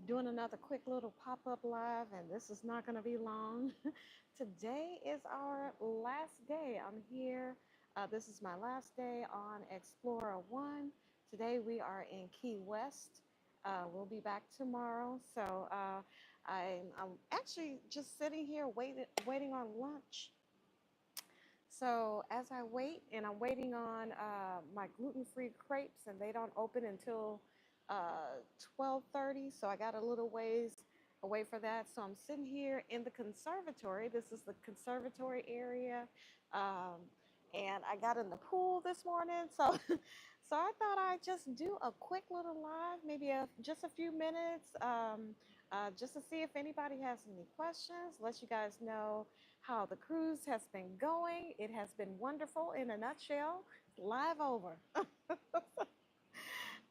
doing another quick little pop-up live, and this is not going to be long. Today is our last day. I'm here. This is my last day on Explora 1. Today we are in Key West. We'll be back tomorrow. I'm actually just sitting here waiting on lunch. So as I wait, and I'm waiting on my gluten-free crepes, and they don't open until 12:30. So I got a little ways away for that. So I'm sitting here in the conservatory. This is the conservatory area, um, and I got in the pool this morning. So so I thought I'd just do a quick little live, maybe just a few minutes, just to see if anybody has any questions. Let you guys know how the cruise has been going. It has been wonderful in a nutshell. Live over.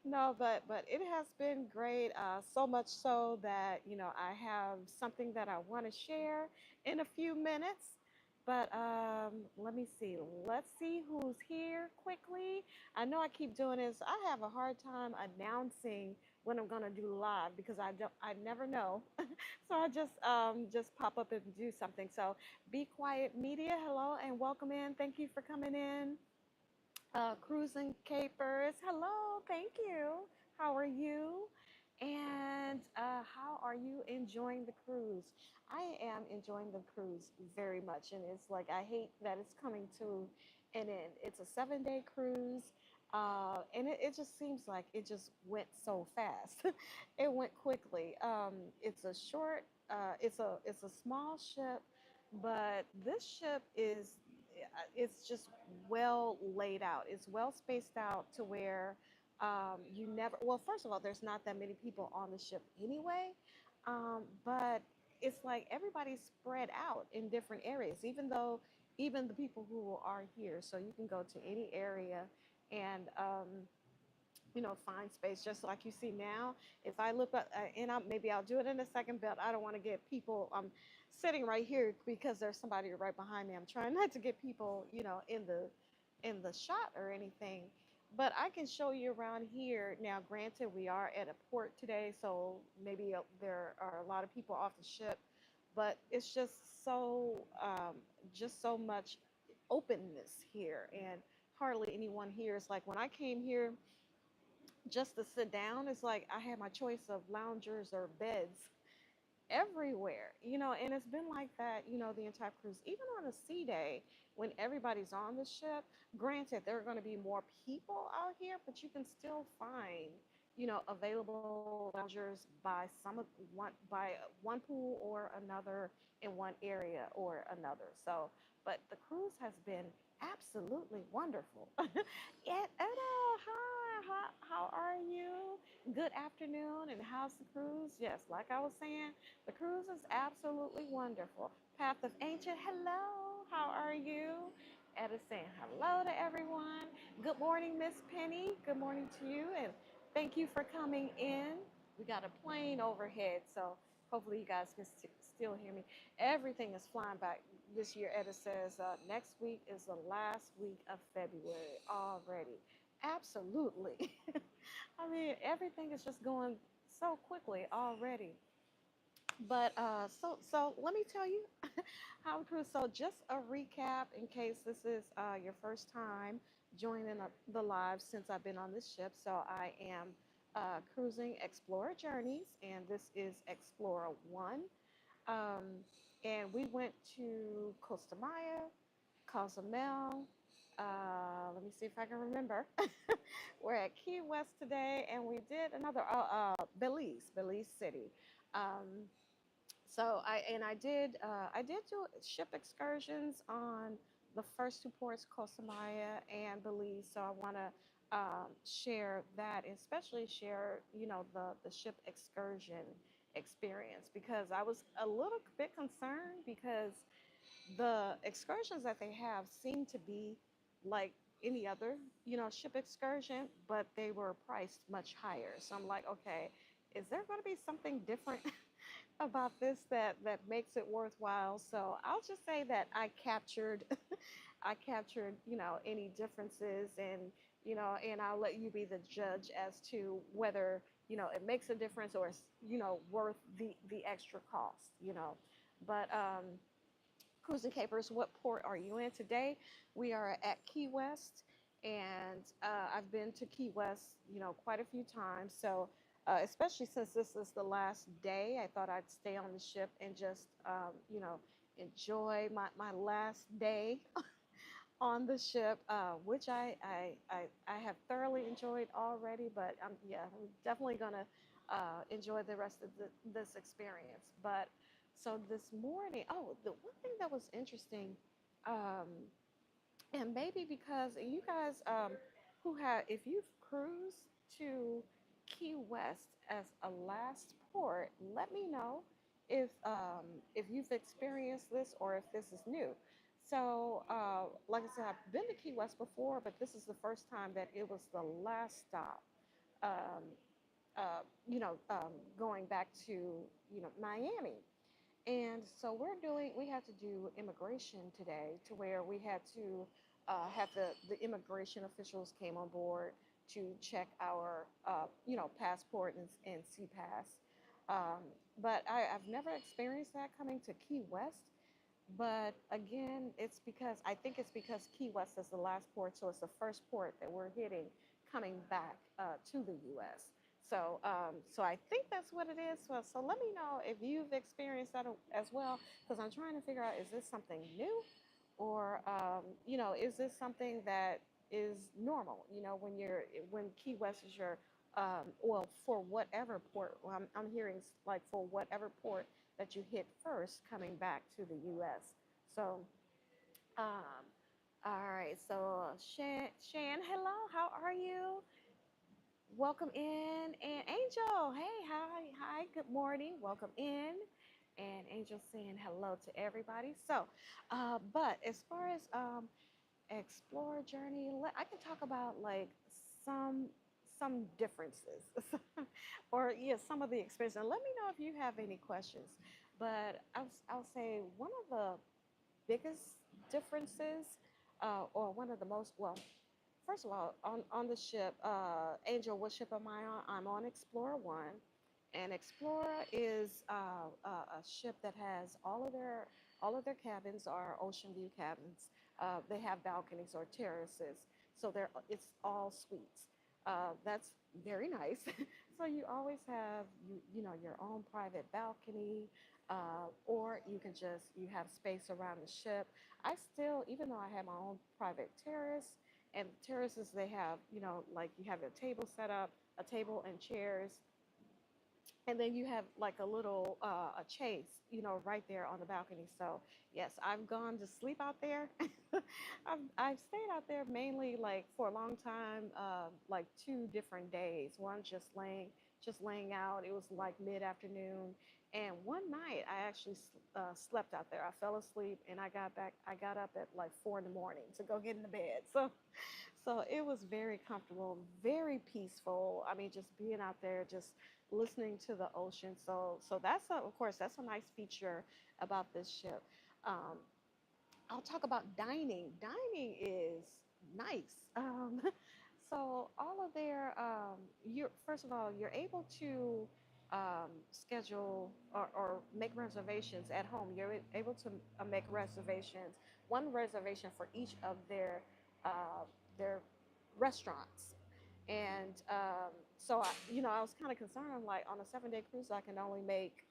No, but it has been great. So much so that I have something that I want to share in a few minutes. But let me see. Let's see who's here quickly. I know I keep doing this. I have a hard time announcing when I'm gonna do live because I never know. So I just pop up and do something. So be quiet media. Hello and welcome in. Thank you for coming in. Cruising Capers. Hello, thank you. How are you? And how are you enjoying the cruise? I am enjoying the cruise very much, and it's like I hate that it's coming to an end. It's a 7 day cruise, and it just seems like it just went so fast. It went quickly. It's a short. It's a small ship, but this ship is it's just well laid out. It's well spaced out to where you never, well, first of all, there's not that many people on the ship anyway, but it's like everybody's spread out in different areas, even though even the people who are here. So you can go to any area and find space just like you see now. If I look up, and maybe I'll do it in a second, but I don't want to get people. I'm sitting right here because there's somebody right behind me. I'm trying not to get people, in the shot or anything. But I can show you around here now. Granted, we are at a port today, so maybe there are a lot of people off the ship, but it's just so much openness here, and hardly anyone here. It's like when I came here just to sit down, it's like I had my choice of loungers or beds everywhere, and it's been like that, the entire cruise. Even on a sea day, when everybody's on the ship, granted, there are going to be more people out here, but you can still find, available loungers by one pool or another in one area or another. So, but the cruise has been absolutely wonderful. Yeah, how are you? Good afternoon, and how's the cruise? Yes, like I was saying, the cruise is absolutely wonderful. Path of Ancient, hello, how are you? Edison, hello to everyone. Good morning, Miss Penny. Good morning to you, and thank you for coming in. We got a plane overhead, so hopefully you guys can still hear me. Everything is flying back this year. Edison says next week is the last week of February already. Absolutely. I mean, everything is just going so quickly already. But so let me tell you how it cruise. So just a recap in case this is your first time joining the live since I've been on this ship. So I am cruising Explora Journeys, and this is Explora 1. Um, and we went to Costa Maya, Cozumel. Let me see if I can remember. We're at Key West today, and we did another Belize City. Um, I did do ship excursions on the first two ports, Costa Maya and Belize. So I want to share that, and especially share the ship excursion experience, because I was a little bit concerned because the excursions that they have seem to be like any other, ship excursion, but they were priced much higher. So I'm like, okay, is there going to be something different about this that makes it worthwhile? So I'll just say that I captured I captured, any differences, and and I'll let you be the judge as to whether it makes a difference, or it's, worth the extra cost, But Cruising Capers, what port are you in today? We are at Key West, and I've been to Key West, quite a few times. So, especially since this is the last day, I thought I'd stay on the ship and just, enjoy my last day on the ship, which I have thoroughly enjoyed already. But yeah, I'm definitely gonna enjoy the rest of this experience. But so this morning, oh, the one thing that was interesting, um, and maybe because you guys, if you've cruised to Key West as a last port, let me know if you've experienced this or if this is new. So, like I said, I've been to Key West before, but this is the first time that it was the last stop. Um, going back to Miami. And so we had to do immigration today, to where we had to have the immigration officials came on board to check our, passport and CPass. Um, but I've never experienced that coming to Key West. But again, I think it's because Key West is the last port, so it's the first port that we're hitting coming back to the U.S. So I think that's what it is. So let me know if you've experienced that as well, because I'm trying to figure out, is this something new, or is this something that is normal? When Key West is your, well, for whatever port. Well, I'm hearing like for whatever port that you hit first coming back to the U.S. So, um, all right. So Shan, hello. How are you? Welcome in. And Angel, hey, hi, good morning. Welcome in. And Angel saying hello to everybody. So, but as far as explore journey, I can talk about like some some differences, or yeah, some of the experience. And let me know if you have any questions. But I'll say one of the biggest differences, or one of the most, well, first of all, on the ship, Angel, what ship am I on? I'm on Explorer One, and Explora is a ship that has all of their cabins are ocean view cabins. They have balconies or terraces, so it's all suites. That's very nice. So you always have your own private balcony, or you have space around the ship. I still, even though I have my own private terrace, and terraces, they have, like you have a table set up, a table and chairs, and then you have like a little a chase, right there on the balcony. So yes, I've gone to sleep out there. I've stayed out there mainly like for a long time, like 2 different days. One just laying out. It was like mid-afternoon, and one night I actually slept out there. I fell asleep, and I got up at like 4 in the morning to go get in the bed. So it was very comfortable, very peaceful. I mean, just being out there, just listening to the ocean. So of course, that's a nice feature about this ship. Um, I'll talk about dining. Dining is nice. So all of you're first of all, you're able to schedule or make reservations at home. You're able to make reservations, one reservation for each of their restaurants. And so I was kind of concerned. I'm like, on a 7-day cruise, I can only make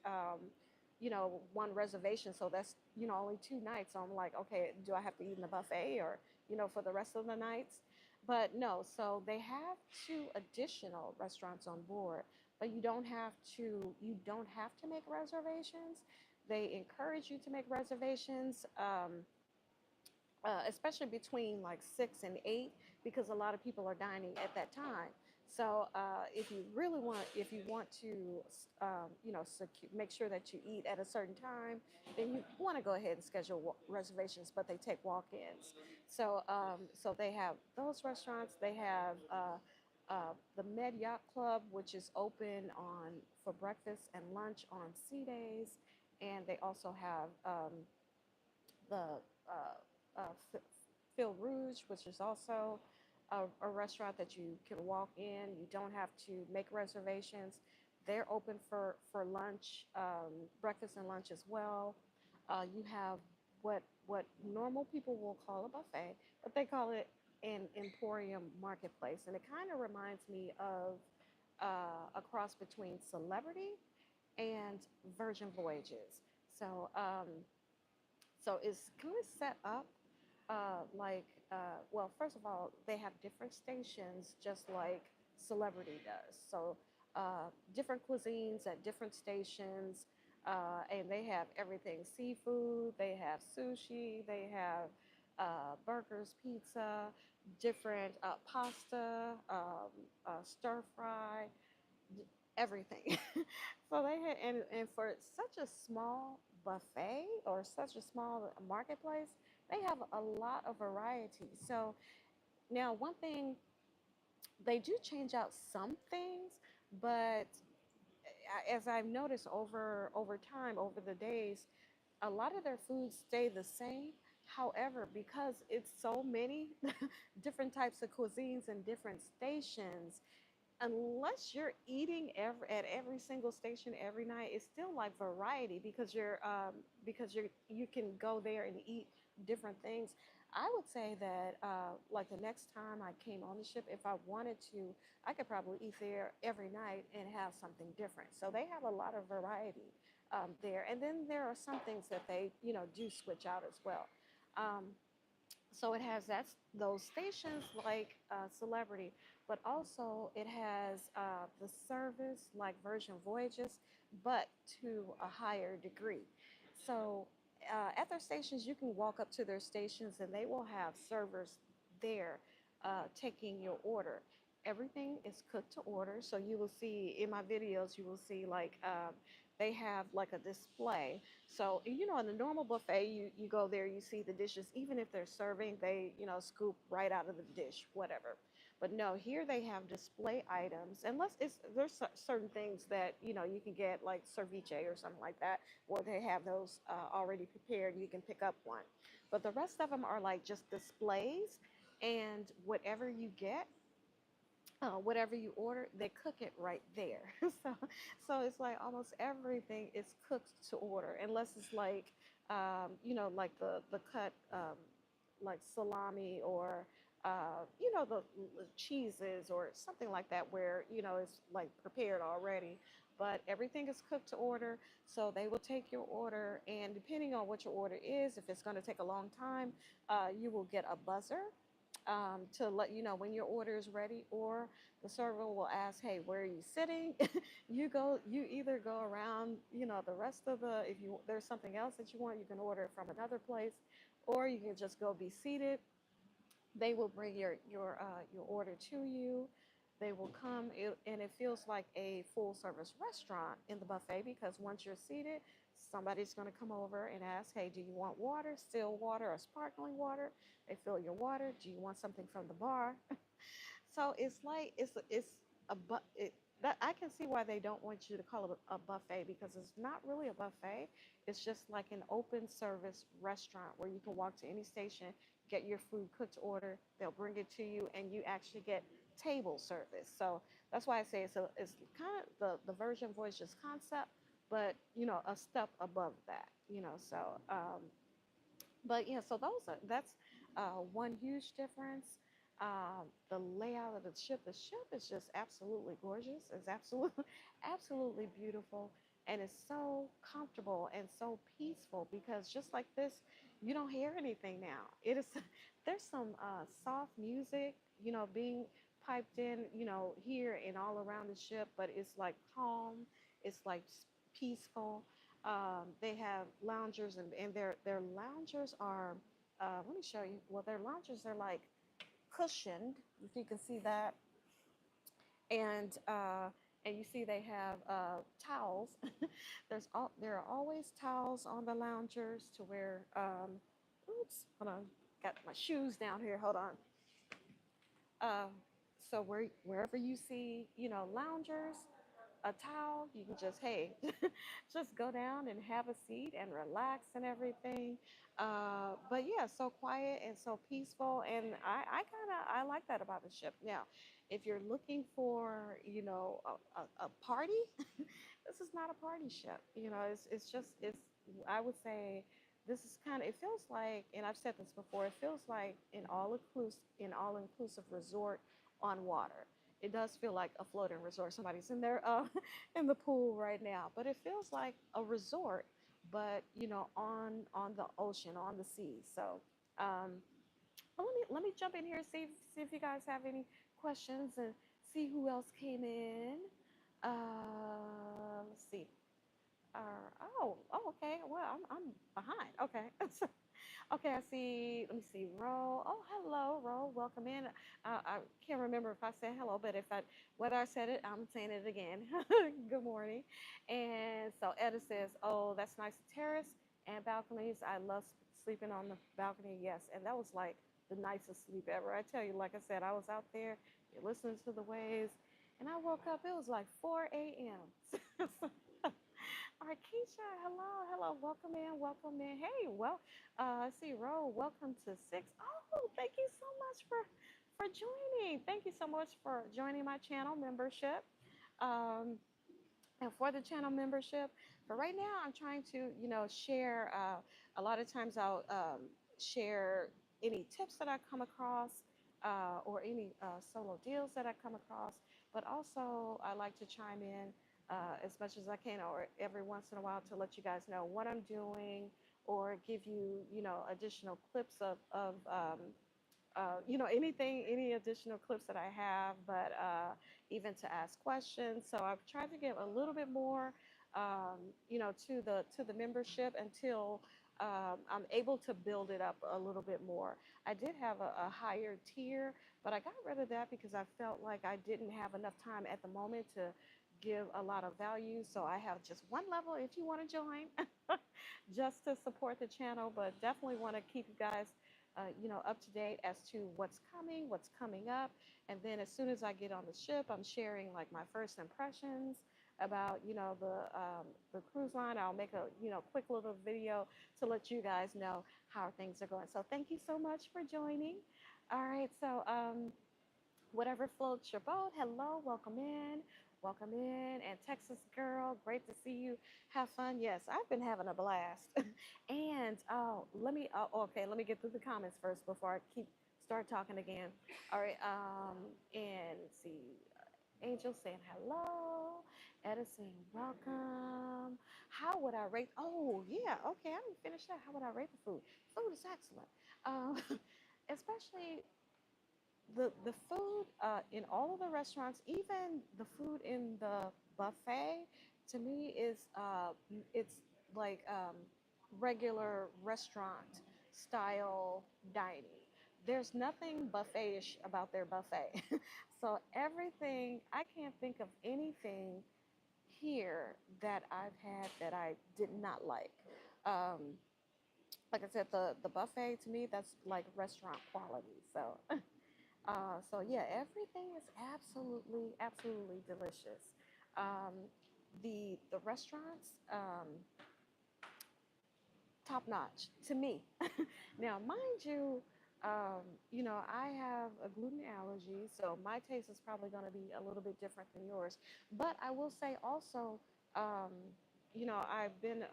one reservation. So that's only 2 nights. So I'm like, okay, do I have to eat in the buffet, or for the rest of the nights? But no. So they have 2 additional restaurants on board, but you don't have to make reservations. They encourage you to make reservations. Especially between like 6 and 8, because a lot of people are dining at that time. So if you want to, make sure that you eat at a certain time, then you want to go ahead and schedule reservations. But they take walk-ins. So they have those restaurants. They have the Med Yacht Club, which is open on for breakfast and lunch on sea days, and they also have the uh, Phil Rouge, which is also a restaurant that you can walk in. You don't have to make reservations. They're open for lunch, breakfast and lunch as well. You have what normal people will call a buffet, but they call it an emporium marketplace, and it kind of reminds me of a cross between Celebrity and Virgin Voyages. So so it's kind of set up well, first of all, they have different stations just like Celebrity does. So different cuisines at different stations, and they have everything seafood, they have sushi, they have burgers, pizza, different pasta, stir fry, everything. So they had, and for such a small buffet or such a small marketplace, they have a lot of variety. So now, one thing, they do change out some things, but as I've noticed over time, over the days, a lot of their foods stay the same. However, because it's so many different types of cuisines and different stations, unless you're eating at every single station every night, it's still like variety because you can go there and eat different things. I would say that like the next time I came on the ship, if I wanted to, I could probably eat there every night and have something different. So they have a lot of variety there, and then there are some things that they do switch out as well. Um, so it has those stations like Celebrity, but also it has the service like Virgin Voyages, but to a higher degree. So at their stations, you can walk up to their stations and they will have servers there taking your order. Everything is cooked to order. So you will see in my videos, you will see like they have like a display. So, in the normal buffet, you go there, you see the dishes, even if they're serving, they, scoop right out of the dish, whatever. But no, here they have display items, unless there's certain things that, you can get like ceviche or something like that, where they have those already prepared, you can pick up one. But the rest of them are like just displays, and whatever you get, whatever you order, they cook it right there. so, so it's like almost everything is cooked to order, unless it's like, like the cut, like salami or, the cheeses or something like that, where it's like prepared already. But everything is cooked to order, so they will take your order, and depending on what your order is, if it's going to take a long time, you will get a buzzer to let you know when your order is ready, or the server will ask, "Hey, where are you sitting?" You either go around, the rest of if there's something else that you want, you can order it from another place, or you can just go be seated. They will bring your order to you. They will come, and it feels like a full service restaurant in the buffet, because once you're seated, somebody's going to come over and ask, "Hey, do you want water, still water, or sparkling water?" They fill your water. "Do you want something from the bar?" So it's like it's a but it that I can see why they don't want you to call it a buffet, because it's not really a buffet. It's just like an open service restaurant where you can walk to any station, get your food cooked to order. They'll bring it to you, and you actually get table service. So that's why I say it's kind of the Virgin Voyages concept, but a step above that. So but yeah, so that's one huge difference. The layout of the ship is just absolutely gorgeous. It's absolutely, absolutely beautiful, and it's so comfortable and so peaceful, because just like this, you don't hear anything now. It is there's some soft music, being piped in, here and all around the ship, but it's like calm. It's like peaceful. They have loungers, and their loungers are, let me show you. Well, their loungers are like cushioned, if you can see that, and you see they have towels. There are always towels on the loungers to wear. Oops, hold on, got my shoes down here. Hold on. Uh, so wherever you see, loungers, a towel. You can just, hey, just go down and have a seat and relax and everything. But yeah, so quiet and so peaceful, and I like that about the ship. Now, if you're looking for, a party, this is not a party ship. It's just it's. I would say this is kind of. It feels like, and I've said this before. It feels like all inclusive resort on water. It does feel like a floating resort. Somebody's in there, in the pool right now, but it feels like a resort, but on the ocean, on the sea. So, well, let me jump in here, see if you guys have any questions, and see who else came in. Let's see. Okay. Well, I'm behind. Okay. Okay, I see. Let me see. Ro. Oh, hello, Ro. Welcome in. I can't remember if I said hello, but whether I said it, I'm saying it again. Good morning. And so Etta says, "Oh, that's nice terrace and balconies. I love sleeping on the balcony. Yes, and that was like the nicest sleep ever. I tell you, like I said, I was out there, listening to the waves, and I woke up. It was like 4 a.m. All right, Keisha, hello, welcome in. Hey, well, I see Ro, welcome to Six. Oh, thank you so much for joining. Thank you so much for joining my channel membership. Um, and for the channel membership, for right now, I'm trying to, share. A lot of times I'll share any tips that I come across, or any solo deals that I come across. But also, I like to chime in as much as I can, or every once in a while, to let you guys know what I'm doing, or give you, additional clips of anything, any additional clips that I have, but even to ask questions. So I've tried to give a little bit more, to the membership until I'm able to build it up a little bit more. I did have a higher tier, but I got rid of that because I felt like I didn't have enough time at the moment to give a lot of value. So I have just one level if you want to join, just to support the channel, but definitely want to keep you guys up to date as to what's coming up. And then as soon as I get on the ship, I'm sharing like my first impressions about, the cruise line. I'll make a, quick little video to let you guys know how things are going. So thank you so much for joining. All right. So, whatever floats your boat. Hello, welcome in. Welcome in. And Texas girl, great to see you. Have fun. Yes, I've been having a blast. And okay, let me get through the comments first before I start talking again. All right. And let's see. Angel saying hello. Edison, welcome. How would I rate? Oh, yeah. Okay, I didn't finish that. How would I rate the food? Food is excellent. Especially the food in all of the restaurants, even the food in the buffet, to me is it's like regular restaurant style dining. There's nothing buffetish about their buffet. So everything, I can't think of anything here that I've had that I did not like. Um, like I said, the buffet to me, that's like restaurant quality. So so yeah, everything is absolutely delicious. Um, the restaurants, top notch to me. Now, mind you, I have a gluten allergy, so my taste is probably going to be a little bit different than yours. But I will say also, um, I've been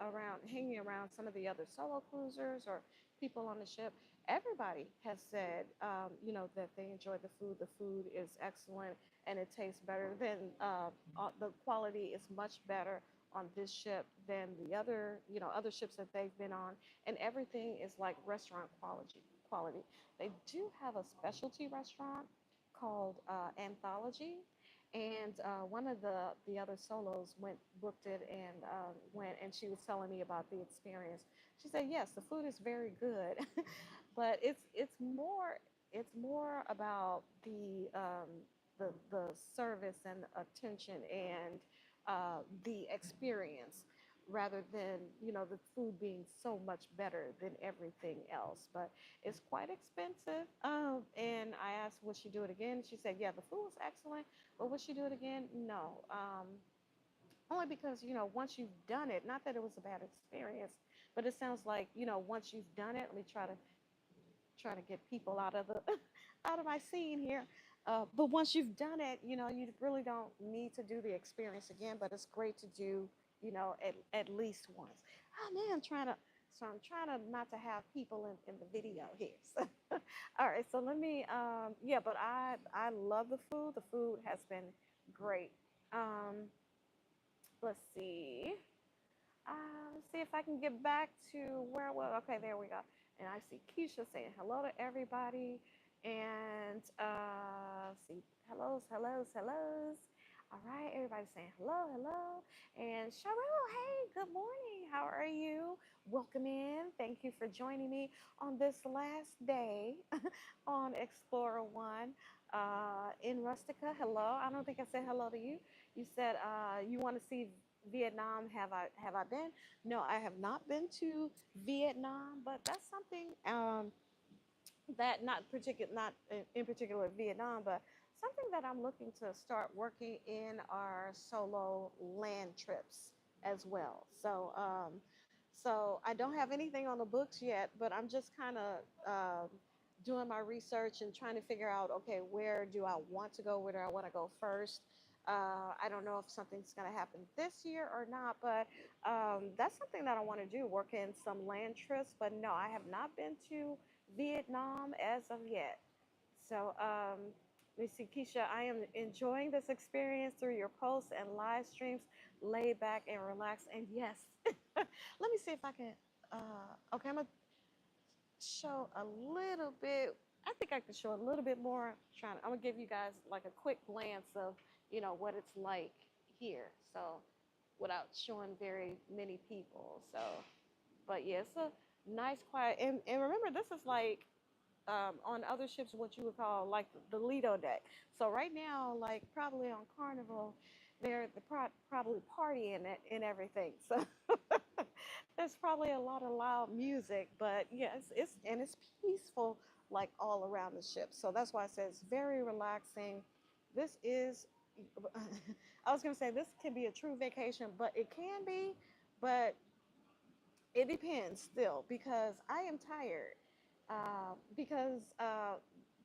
hanging around some of the other solo cruisers or people on the ship. Everybody has said, that they enjoy the food. The food is excellent and it tastes better than the quality is much better on this ship than the other ships that they've been on, and everything is like restaurant quality. They do have a specialty restaurant called Anthology, and one of the other solos booked it, and went, and she was telling me about the experience. She said yes, the food is very good, but it's more about the service and attention and the experience, rather than the food being so much better than everything else. But it's quite expensive. And I asked, would she do it again? She said, yeah, the food was excellent, but would she do it again? No. only because, once you've done it, not that it was a bad experience, but it sounds like, once you've done it, let me try to get people out of the out of my scene here. But once you've done it, you really don't need to do the experience again. But it's great to do, at least once. Oh man, I'm trying to not to have people in the video here. So, all right, so let me, yeah, but I love the food. The food has been great. Um, let's see. Let's see if I can get back to where I was. Okay, there we go. And I see Keisha saying hello to everybody. And see, hellos. All right, everybody saying hello, hello. And Cheryl, hey, good morning. How are you? Welcome in. Thank you for joining me on this last day on Explora One in Rustica. Hello. I don't think I said hello to you. You said you want to see Vietnam. Have I been? No, I have not been to Vietnam, but that's something that not in particular Vietnam, but something that I'm looking to start working in our solo land trips as well. So I don't have anything on the books yet, but I'm just kind of doing my research and trying to figure out, okay, where do I want to go? Where do I want to go first? I don't know if something's going to happen this year or not, but that's something that I want to do, work in some land trips. But no, I have not been to Vietnam as of yet. So, let me see, Keisha, I am enjoying this experience through your posts and live streams, lay back and relax. And yes, let me see if I can. Okay, I'm gonna show a little bit. I think I can show a little bit more. I'm gonna give you guys like a quick glance of what it's like here. So, without showing very many people. So, but yeah, it's a nice, quiet. And remember, this is like on other ships what you would call like the Lido deck. So right now, like probably on Carnival, they're probably partying it and everything. So there's probably a lot of loud music, but yes, it's peaceful like all around the ship. So that's why I said it's very relaxing. This is I was gonna say this can be a true vacation, but it can be, but it depends still because I am tired. Because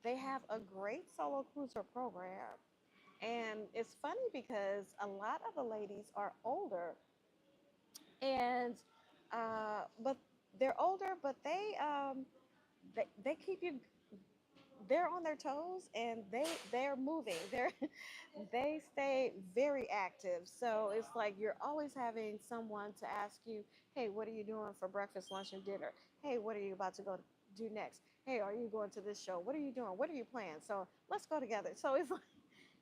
they have a great solo cruiser program. And it's funny because a lot of the ladies are older and but they're older, but they keep you they're on their toes and they're moving. They stay very active. So it's like you're always having someone to ask you, hey, what are you doing for breakfast, lunch, and dinner? Hey, what are you about to go do next? Hey, are you going to this show? What are you doing? What are you planning? So let's go together. So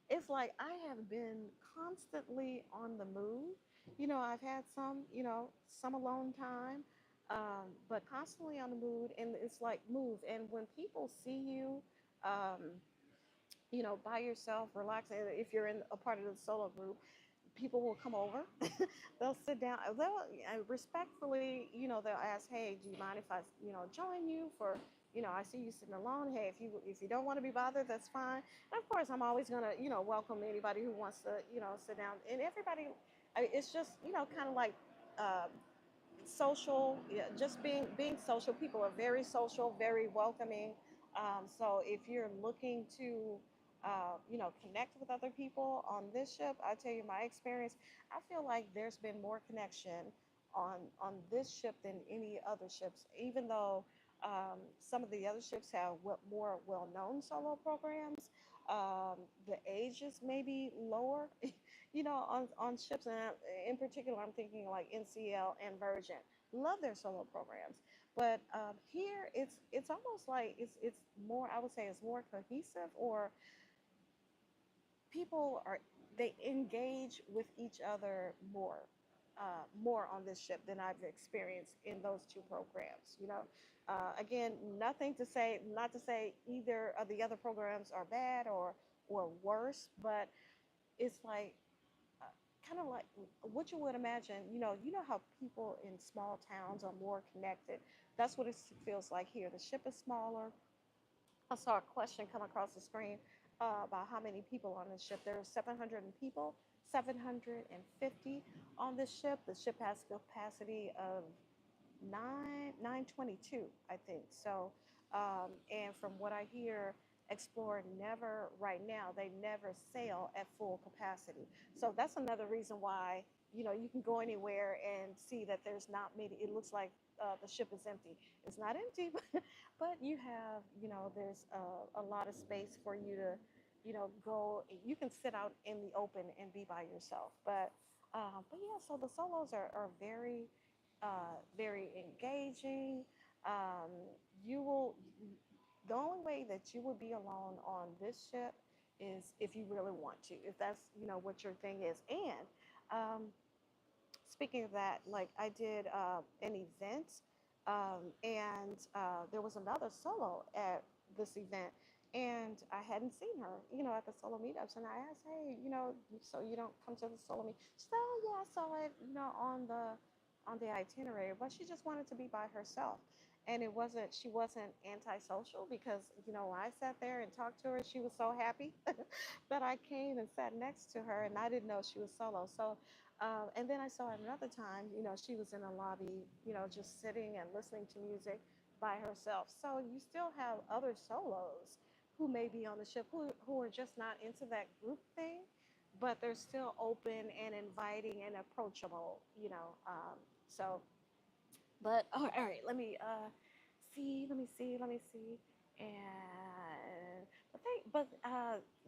it's like I have been constantly on the move. I've had some alone time, but constantly on the move, and it's like move. And when people see you, um, by yourself, relaxing, if you're in a part of the solo group, people will come over. They'll sit down. They'll respectfully, they'll ask, "Hey, do you mind if I, join you for?" I see you sitting alone. Hey, if you don't want to be bothered, that's fine. And of course, I'm always gonna, welcome anybody who wants to, sit down. And everybody, it's just, kind of like social. Yeah, just being social. People are very social, very welcoming. So if you're looking to, connect with other people on this ship, I tell you my experience. I feel like there's been more connection on this ship than any other ships, even though some of the other ships have more well-known solo programs. The age is maybe lower, on ships, and in particular, I'm thinking like NCL and Virgin. Love their solo programs, but here it's almost like it's more. I would say it's more cohesive, or people are they engage with each other more on this ship than I've experienced in those two programs. Again, nothing to say, not to say either of the other programs are bad or worse, but it's like kind of like what you would imagine. How people in small towns are more connected. That's what it feels like here. The ship is smaller. I saw a question come across the screen about how many people on the ship. There are 700 people. 750 on this ship. The ship has capacity of 922, I think. So, and from what I hear, Explorer never, right now, they never sail at full capacity. So that's another reason why, you can go anywhere and see that there's not many. It looks like the ship is empty. It's not empty, but you have, there's a lot of space for you to, go. You can sit out in the open and be by yourself. But yeah, so the solos are very, very engaging. Um, you will, the only way that you would be alone on this ship is if you really want to, if that's, what your thing is. And um, speaking of that, like I did an event, and there was another solo at this event, and I hadn't seen her, at the solo meetups, and I asked, hey, so you don't come to the solo meet? She said, oh yeah, I saw it, on the itinerary, but she just wanted to be by herself. And she wasn't antisocial because, when I sat there and talked to her, she was so happy that I came and sat next to her, and I didn't know she was solo. So and then I saw her another time, she was in a lobby, just sitting and listening to music by herself. So you still have other solos who may be on the ship who are just not into that group thing, but they're still open and inviting and approachable, so, but all right, let me see. And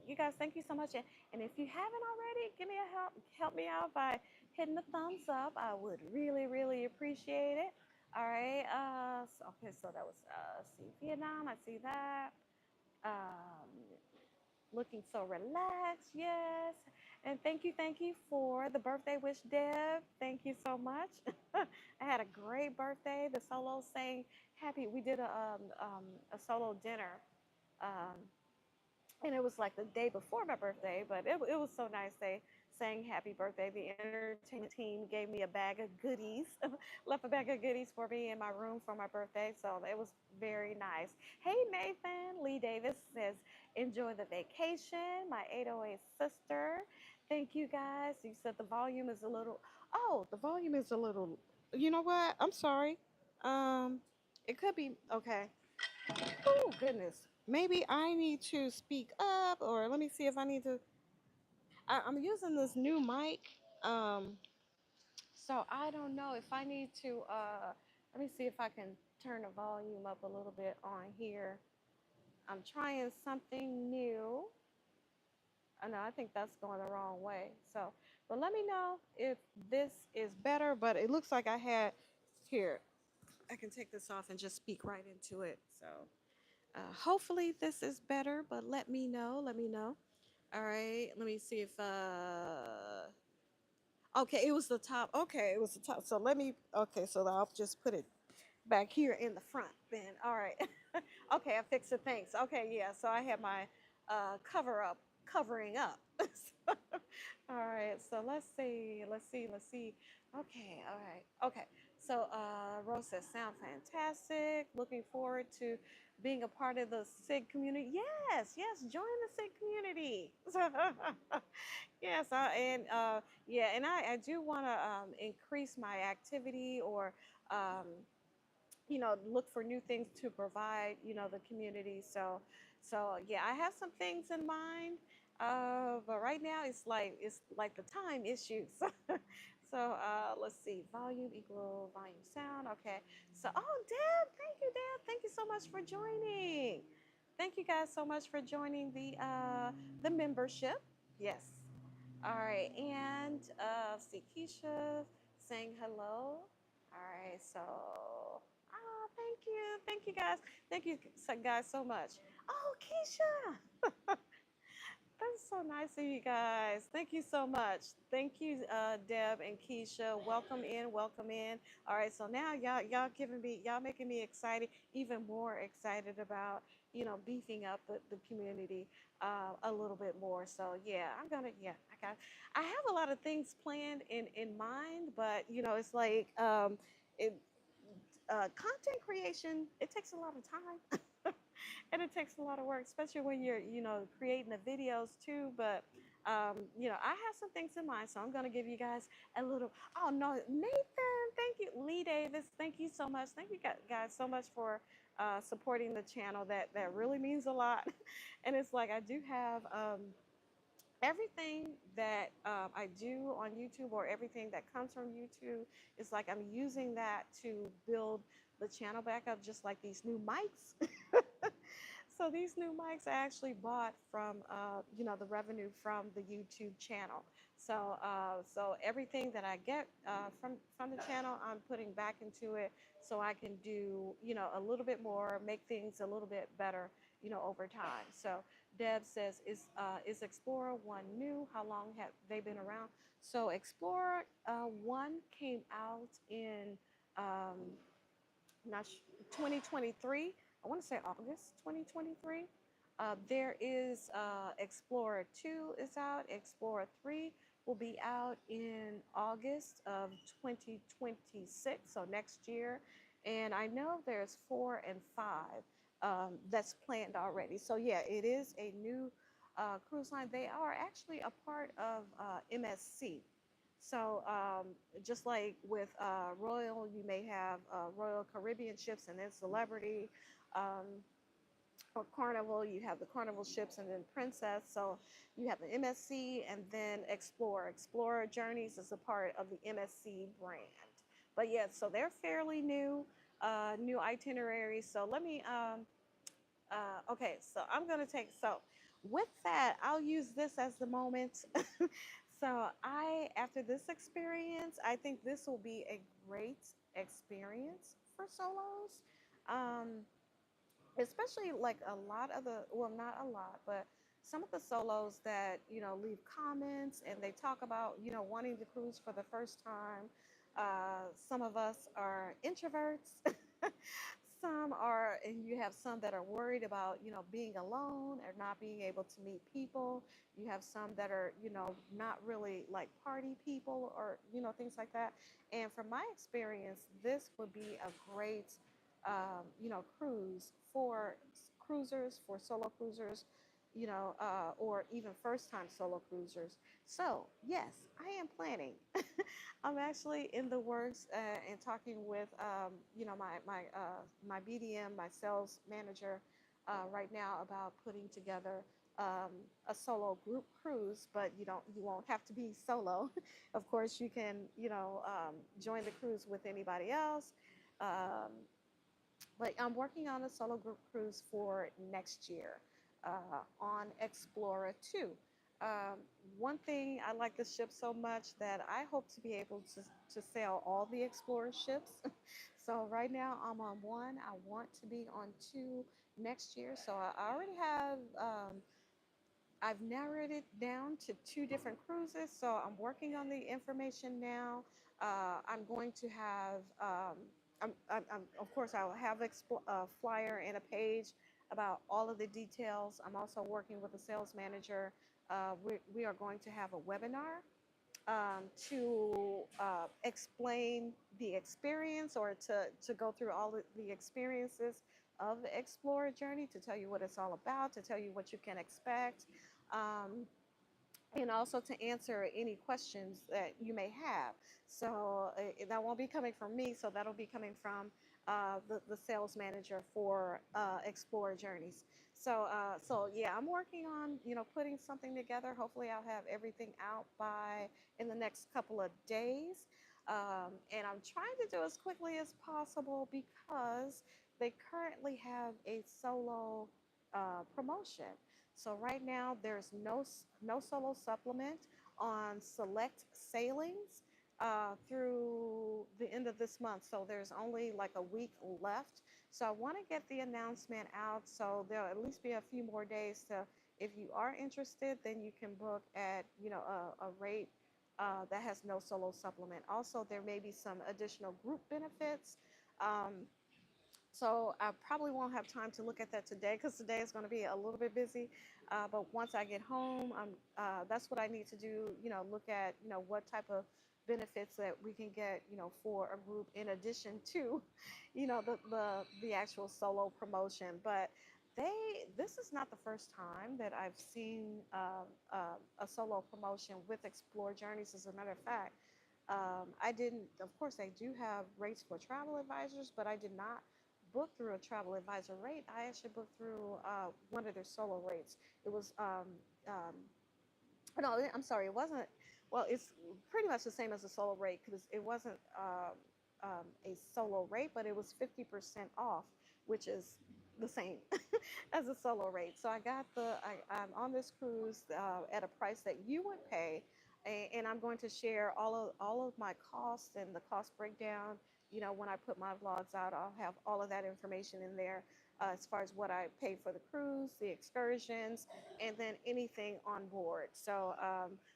you guys, thank you so much. And if you haven't already, give me a help me out by hitting the thumbs up. I would really, really appreciate it. All right. Okay, so that was see Vietnam. I see that. Um, Looking so relaxed, yes. And thank you for the birthday wish, Deb. Thank you so much. I had a great birthday. The solo sang happy. We did a solo dinner, um, and it was like the day before my birthday, but it was so nice. They sang happy birthday. The entertainment team gave me a bag of goodies, left a bag of goodies for me in my room for my birthday. So it was very nice. Hey, Nathan. Lee Davis says, enjoy the vacation. My 808 sister. Thank you guys. You said the volume is a little, oh, the volume is a little, you know what? I'm sorry. Um, it could be, okay. Oh, goodness. Maybe I need to speak up, or let me see if I need to. I'm using this new mic. Um, so I don't know if I need to. Let me see if I can turn the volume up a little bit on here. I'm trying something new. I know, I think that's going the wrong way. So, but let me know if this is better. But it looks like I had here. I can take this off and just speak right into it. So. Hopefully this is better, but let me know. Let me know. All right. Let me see if okay, it was the top. Okay, it was the top. So let me okay, so I'll just put it back here in the front then. All right. Okay, I fixed it. Thanks. Okay, yeah. So I have my covering up. All right. So let's see. Okay, all right. Okay. So Rose says sound fantastic. Looking forward to being a part of the SIG community. Yes, join the SIG community. Yes, and yeah, and I do want to increase my activity, or um, look for new things to provide, the community. So yeah, I have some things in mind. But right now it's like the time issues. So let's see, volume equal volume sound. Okay. So Deb, thank you, Deb. Thank you so much for joining. Thank you guys so much for joining the membership. Yes. All right. And see Keisha saying hello. All right. So thank you guys. Thank you guys so much. Oh, Keisha. That's so nice of you guys. Thank you so much. Thank you, Deb and Keisha. Welcome in, welcome in. All right, so now y'all making me excited, even more excited about, beefing up the community a little bit more. So yeah, I have a lot of things planned in mind, but it's like it content creation. It takes a lot of time. And it takes a lot of work, especially when you're, creating the videos too. But You know, I have some things in mind, so I'm going to give you guys a little. Oh no, Nathan, thank you, Lee Davis, thank you so much. Thank you guys so much for supporting the channel. That really means a lot. And it's like I do have everything that I do on YouTube, or everything that comes from YouTube, is like I'm using that to build the channel back up, just like these new mics. So these new mics I actually bought from, you know, the revenue from the YouTube channel. So everything that I get from the channel, I'm putting back into it, so I can do, you know, a little bit more, make things a little bit better, you know, over time. So Deb says, is Explorer One new? How long have they been around? So Explorer One came out in um, not 2023. I want to say August 2023. There is Explorer 2 is out. Explorer 3 will be out in August of 2026, so next year. And I know there's 4 and 5 that's planned already. So yeah, it is a new cruise line. They are actually a part of MSC. So just like with Royal, you may have Royal Caribbean ships and then Celebrity, um, or Carnival, you have the Carnival ships and then Princess. So you have the MSC and then Explorer. Explorer Journeys is a part of the MSC brand. But yeah, so they're fairly new, new itineraries. So let me, okay, so I'm going to take, so with that, I'll use this as the moment. So after this experience, I think this will be a great experience for solos. Um, Especially like a lot of the, well, not a lot, but some of the solos that, you know, leave comments and they talk about, you know, wanting to cruise for the first time. Some of us are introverts. Some are, and you have some that are worried about, you know, being alone or not being able to meet people. You have some that are, you know, not really like party people, or, you know, things like that. And from my experience, this would be a great, you know, cruise for cruisers, for solo cruisers, you know, or even first time solo cruisers. So yes, I am planning. I'm actually in the works, and talking with, you know, my BDM, my sales manager, right now, about putting together a solo group cruise. But you won't have to be solo. Of course, you can, you know, join the cruise with anybody else. Um, but I'm working on a solo group cruise for next year, on Explora 2. Um, One thing, I like the ship so much that I hope to be able to sail all the Explorer ships. So right now I'm on one. I want to be on two next year. So I already have, I've narrowed it down to two different cruises. So I'm working on the information now. I'm going to have, of course, I'll have a flyer and a page about all of the details. I'm also working with a sales manager. We are going to have a webinar, to explain the experience, or to go through all the experiences of the Explorer journey, to tell you what it's all about, to tell you what you can expect, um, and also to answer any questions that you may have. So that won't be coming from me. So that'll be coming from the sales manager for Explorer Journeys. So yeah, I'm working on, you know, putting something together. Hopefully, I'll have everything out by in the next couple of days. And I'm trying to do as quickly as possible, because they currently have a solo promotion. So right now there's no solo supplement on select sailings through the end of this month. So there's only like a week left. So I want to get the announcement out, so there'll at least be a few more days to, if you are interested, then you can book at, you know, a rate that has no solo supplement. Also, there may be some additional group benefits. So I probably won't have time to look at that today, because today is going to be a little bit busy. But once I get home, that's what I need to do. You know, look at, you know, what type of benefits that we can get, you know, for a group, in addition to, you know, the actual solo promotion. But this is not the first time that I've seen a solo promotion with Explore Journeys. As a matter of fact, I didn't, of course, they do have rates for travel advisors, but I did not book through a travel advisor rate. I actually booked through one of their solo rates. It was, no, I'm sorry, it wasn't, well, it's pretty much the same as a solo rate because it wasn't a solo rate, but it was 50% off, which is the same as a solo rate. So I'm on this cruise at a price that you would pay, and I'm going to share all of my costs and the cost breakdown. You know, when I put my vlogs out, I'll have all of that information in there as far as what I paid for the cruise, the excursions, and then anything on board. So,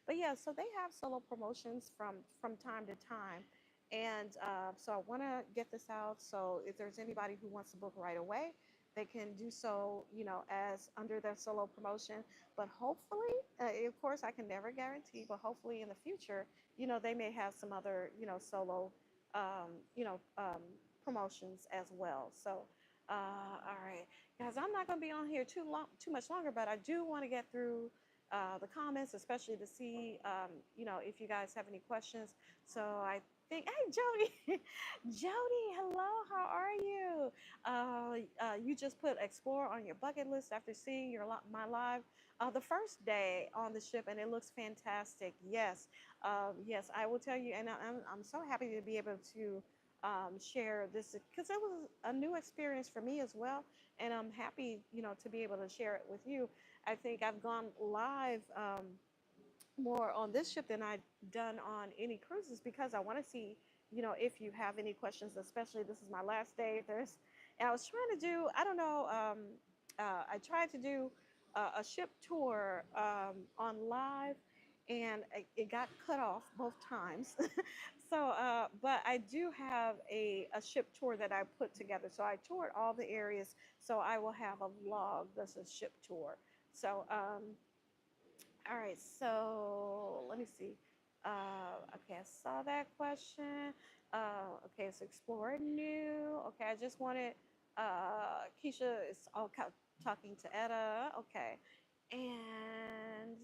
but yeah, so they have solo promotions from time to time. And so I want to get this out. So if there's anybody who wants to book right away, they can do so, you know, as under their solo promotion. But hopefully, of course, I can never guarantee, but hopefully in the future, you know, they may have some other, you know, solo, you know, promotions as well. So, all right, guys, I'm not going to be on here too much longer, but I do want to get through the comments, especially to see, you know, if you guys have any questions. So I think, hey, Jody, Jody, hello, how are you? You just put Explore on your bucket list after seeing my live the first day on the ship, and it looks fantastic. Yes, yes, I will tell you, and I'm so happy to be able to share this because it was a new experience for me as well, and I'm happy, you know, to be able to share it with you. I think I've gone live more on this ship than I've done on any cruises because I want to see, you know, if you have any questions, especially this is my last day. If there's, and I was trying to do, I don't know, I tried to do a ship tour on live, and it got cut off both times. So, but I do have a ship tour that I put together. So I toured all the areas. So I will have a vlog that's a ship tour. So, all right, so let me see. Okay, I saw that question. Okay, it's Explore new. Okay, I just wanted, Keisha is all talking to Etta. Okay, and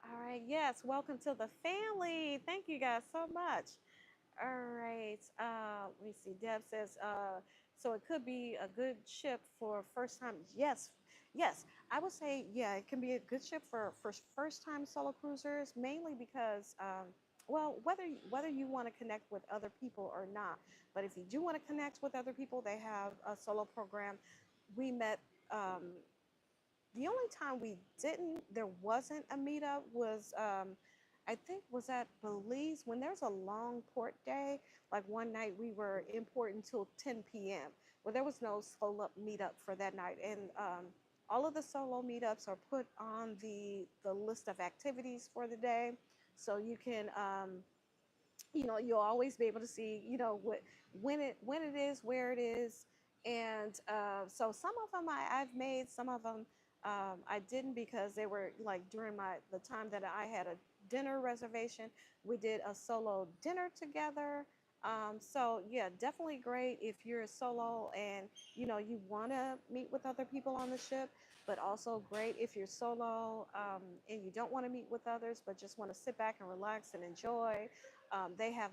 all right, yes, welcome to the family. Thank you guys so much. All right, let me see. Deb says, so it could be a good ship for first time. Yes, yes, I would say, yeah, it can be a good ship for first time solo cruisers, mainly because, well, whether you want to connect with other people or not, but if you do want to connect with other people, they have a solo program. We met, the only time we didn't, there wasn't a meetup was, I think was at Belize when there's a long port day. Like one night we were in port until 10 p.m. Well, there was no solo meetup for that night, and all of the solo meetups are put on the list of activities for the day, so you can, you know, you'll always be able to see, you know, when it is, where it is, and so some of them I've made, some of them I didn't because they were like during the time that I had a dinner reservation. We did a solo dinner together. So yeah, definitely great if you're a solo and you know you want to meet with other people on the ship, but also great if you're solo and you don't want to meet with others, but just want to sit back and relax and enjoy. They have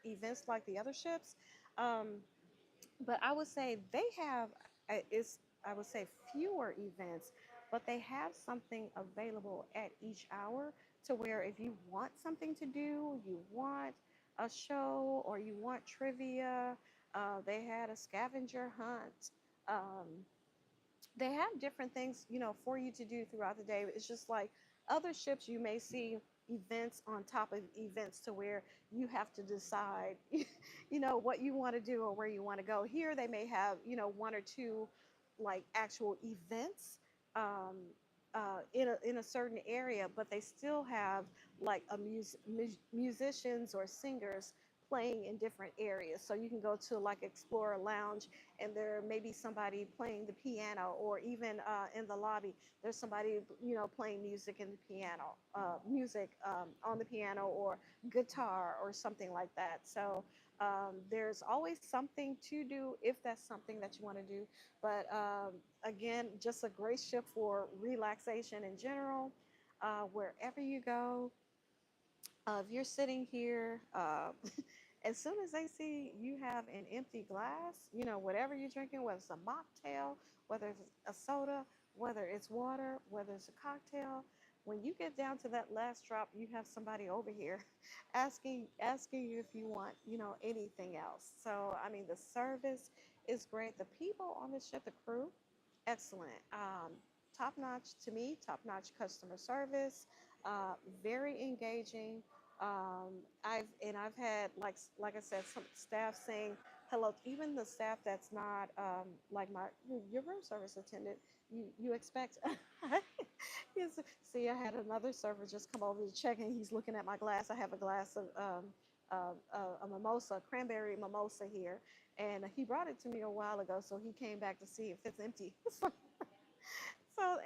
events like the other ships, um, but I would say they have is I would say fewer events, but they have something available at each hour to where if you want something to do, you want a show or you want trivia, they had a scavenger hunt. Um, they have different things, you know, for you to do throughout the day. It's just like other ships, you may see events on top of events to where you have to decide, you know, what you want to do or where you want to go. Here, they may have, you know, one or two like actual events in a certain area, but they still have like musicians or singers playing in different areas. So you can go to like Explora Lounge, and there may be somebody playing the piano, or even in the lobby, there's somebody, playing music in the piano, music on the piano, or guitar, or something like that. So there's always something to do if that's something that you want to do. But again, just a great ship for relaxation in general. Wherever you go, if you're sitting here, as soon as they see you have an empty glass, whatever you're drinking, whether it's a mocktail, whether it's a soda, whether it's water, whether it's a cocktail, when you get down to that last drop, you have somebody over here asking you if you want, anything else. So, I mean, the service is great. The people on the ship, the crew, excellent. Top notch to me, top notch customer service, very engaging. I've had, like I said, some staff saying hello. Even the staff that's not like your room service attendant, you expect. Yes. See, I had another server just come over to check, and he's looking at my glass. I have a glass of a mimosa, cranberry mimosa here, and he brought it to me a while ago. So he came back to see if it's empty. So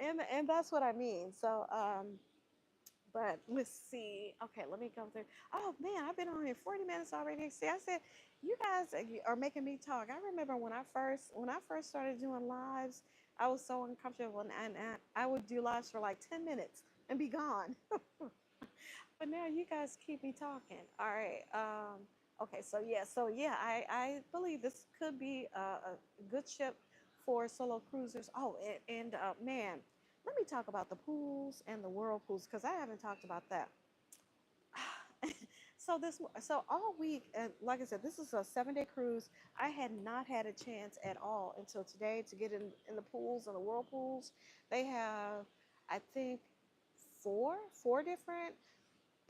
and that's what I mean. So but let's see. Okay, let me go through. Oh man, I've been on here 40 minutes already. See, I said you guys are making me talk. I remember when I first started doing lives, I was so uncomfortable, and I would do lives for like 10 minutes and be gone. But now you guys keep me talking. All right. Okay. So yeah. I believe this could be a good ship for solo cruisers. Oh, and man, let me talk about the pools and the whirlpools, because I haven't talked about that. So all week, and like I said, this is a 7-day cruise. I had not had a chance at all until today to get in the pools and the whirlpools. They have, I think, four different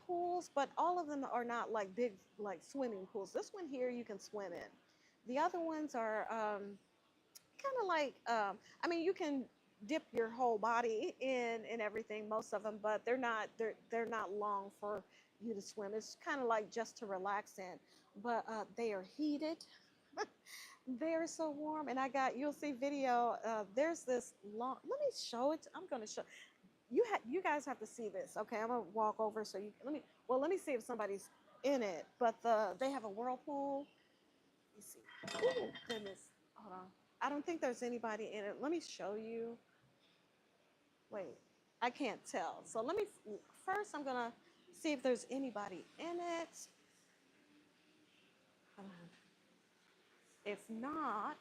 pools, but all of them are not like big, like swimming pools. This one here you can swim in. The other ones are kind of like, I mean, you can dip your whole body in and everything, most of them, but they're not long for you to swim. It's kind of like just to relax in. But they are heated. They're so warm, and you'll see video. There's this long. Let me show it. I'm gonna show you guys have to see this. Okay, I'm gonna walk over so you let me. Well, let me see if somebody's in it. But they have a whirlpool. Let me see. Oh goodness, hold on. I don't think there's anybody in it. Let me show you. Wait, I can't tell. So let me first. I'm gonna see if there's anybody in it. If not,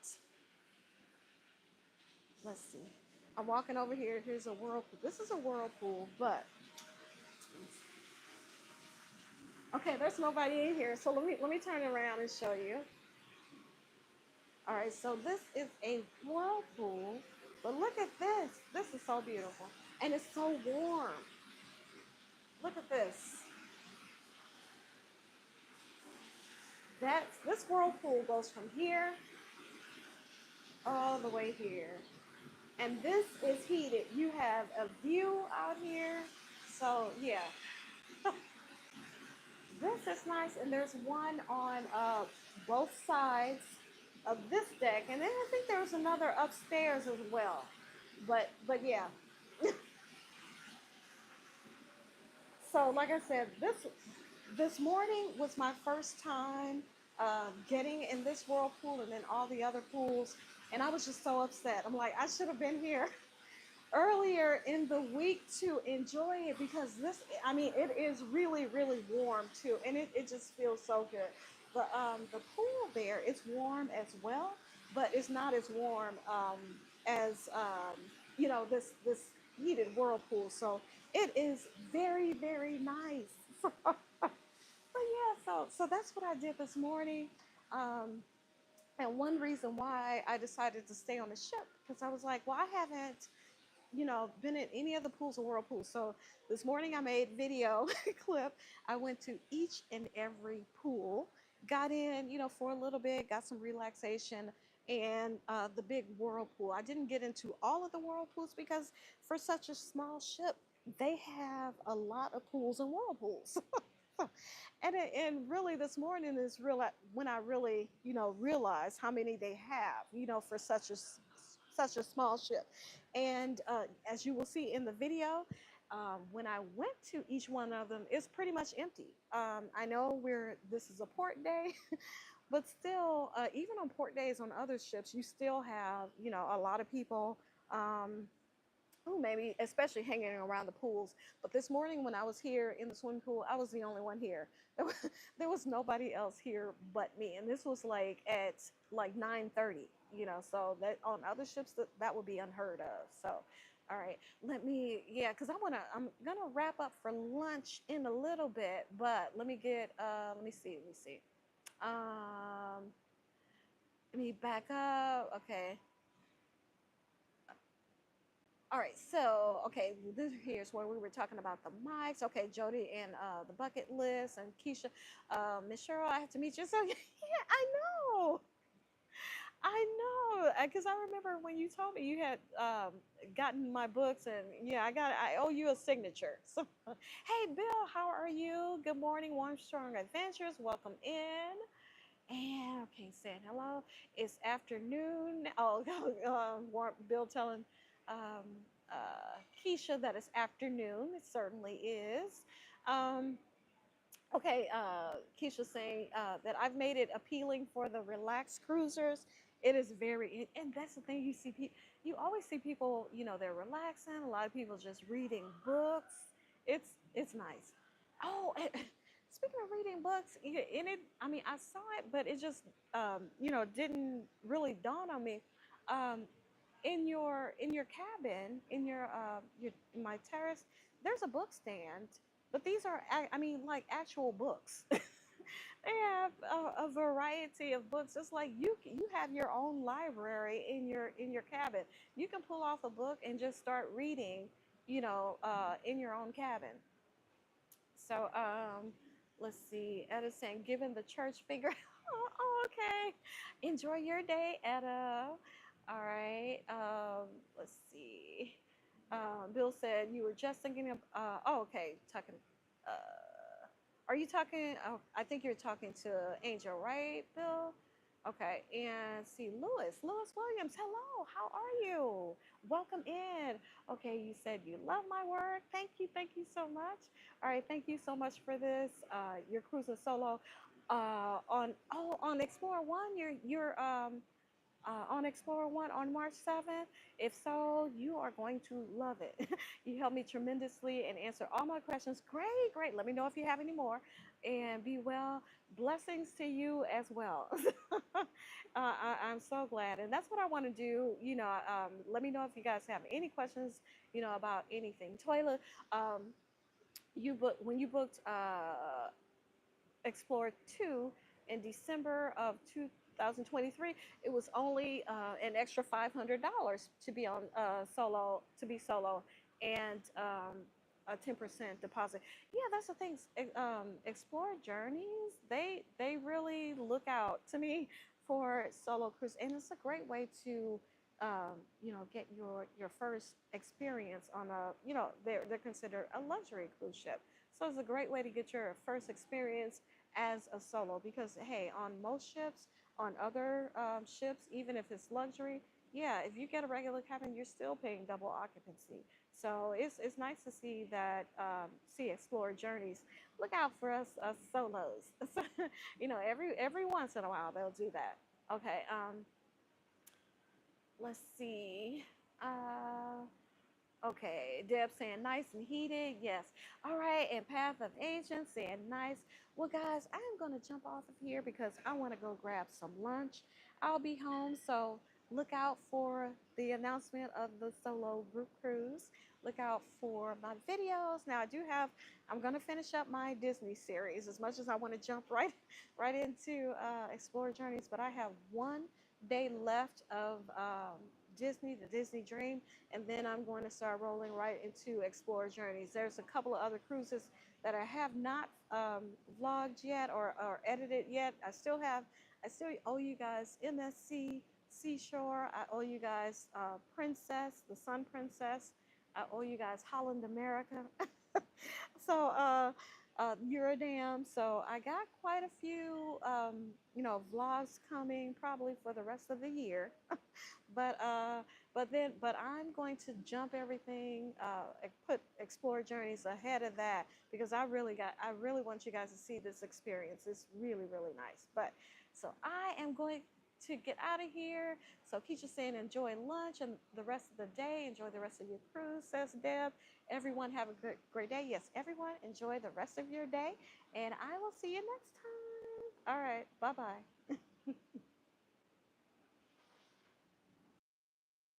let's see. I'm walking over here. Here's a whirlpool. This is a whirlpool, but okay, there's nobody in here. So let me turn around and show you. All right, so this is a whirlpool, but look at this. This is so beautiful, and it's so warm. Look at this. This whirlpool goes from here all the way here, and this is heated. You have a view out here, so yeah, this is nice. And there's one on both sides of this deck, and then I think there was another upstairs as well. But yeah. So like I said, this morning was my first time getting in this whirlpool and then all the other pools, and I was just so upset. I'm like, I should have been here earlier in the week to enjoy it, because I mean, it is really, really warm too, and it just feels so good. The pool there is warm as well, but it's not as warm as this heated whirlpool. So it is very, very nice. But yeah, so that's what I did this morning. Um, and one reason why I decided to stay on the ship, because I was like, well, I haven't been in any of the pools or whirlpools. So this morning I made video clip. I went to each and every pool, got in, for a little bit, got some relaxation, and the big whirlpool. I didn't get into all of the whirlpools because for such a small ship, they have a lot of pools and whirlpools. And really this morning is real when I really, realized how many they have, for such a small ship. And as you will see in the video, when I went to each one of them, it's pretty much empty. I know this is a port day, but still, even on port days on other ships, you still have, a lot of people. Who maybe especially hanging around the pools. But this morning when I was here in the swimming pool, I was the only one here. There was nobody else here but me, and this was like at like 9:30. So that on other ships that would be unheard of. So all right, yeah, because I'm gonna wrap up for lunch in a little bit, but let me see. um Let me back up. Okay. All right, so okay, here's where we were talking about the mics. Okay, Jody and the bucket list and Keisha, Miss Cheryl, I have to meet you. So yeah, know, I know, because I remember when you told me you had gotten my books, and yeah, I owe you a signature. So, hey, Bill, how are you? Good morning, Warm Strong Adventures. Welcome in. And okay, saying hello. It's afternoon. Oh, Bill telling um, Keisha that it's afternoon. It certainly is. Um, okay, Keisha saying that I've made it appealing for the relaxed cruisers. It is and that's the thing, you always see people, they're relaxing. A lot of people just reading books. It's nice. Oh, speaking of reading books, I mean, I saw it, but it just, didn't really dawn on me. Um, in your cabin, in my terrace, there's a book stand, but these are, I mean, like actual books. They have a variety of books. It's like you have your own library in your cabin. You can pull off a book and just start reading, in your own cabin. So let's see. Etta's saying, given the church figure. Oh, okay. Enjoy your day, Etta. All right. Let's see. Bill said you were just thinking of. Oh, okay. Talking. Uh, are you talking? Oh, I think you're talking to Angel, right, Bill? Okay. And see, Lewis Williams. Hello. How are you? Welcome in. Okay. You said you love my work. Thank you. Thank you so much. All right. Thank you so much for this. You're cruising solo. On Explore One. You're on Explore One on March 7th? If so, you are going to love it. You helped me tremendously and answer all my questions. Great, great. Let me know if you have any more. And be well. Blessings to you as well. I'm so glad. And that's what I want to do. Let me know if you guys have any questions, about anything. Toilet, when you booked Explore 2 in December of 2023, it was only an extra $500 to be on solo, and a 10% deposit. Yeah, that's the thing. Explore Journeys, they really look out to me for solo cruise, and it's a great way to get your first experience on a, they're considered a luxury cruise ship. So it's a great way to get your first experience as a solo, because hey, on most ships, on other ships, even if it's luxury, yeah, if you get a regular cabin, you're still paying double occupancy. So it's nice to see that, see Explore Journeys look out for us solos. Every once in a while they'll do that. Okay, let's see. Okay, Deb saying nice and heated. Yes. All right. And Path of Agents saying nice. Well, guys, I am going to jump off of here because I want to go grab some lunch. I'll be home. So look out for the announcement of the solo group cruise. Look out for my videos. Now, I'm going to finish up my Disney series as much as I want to jump right into Explore Journeys. But I have one day left of the Disney Dream, and then I'm going to start rolling right into Explore Journeys. There's a couple of other cruises that I have not vlogged yet or edited yet. I still owe you guys MSC Seashore. I owe you guys Princess, the Sun Princess. I owe you guys Holland America. So Eurodam. So I got quite a few, vlogs coming probably for the rest of the year. but uh, but I'm going to jump everything, put Explore Journeys ahead of that because I really want you guys to see this experience. It's really really nice. But so I am going to get out of here. So Keisha's saying enjoy lunch and the rest of the day. Enjoy the rest of your cruise, says Deb. Everyone have a great day. Yes, everyone enjoy the rest of your day, and I will see you next time. All right, bye bye.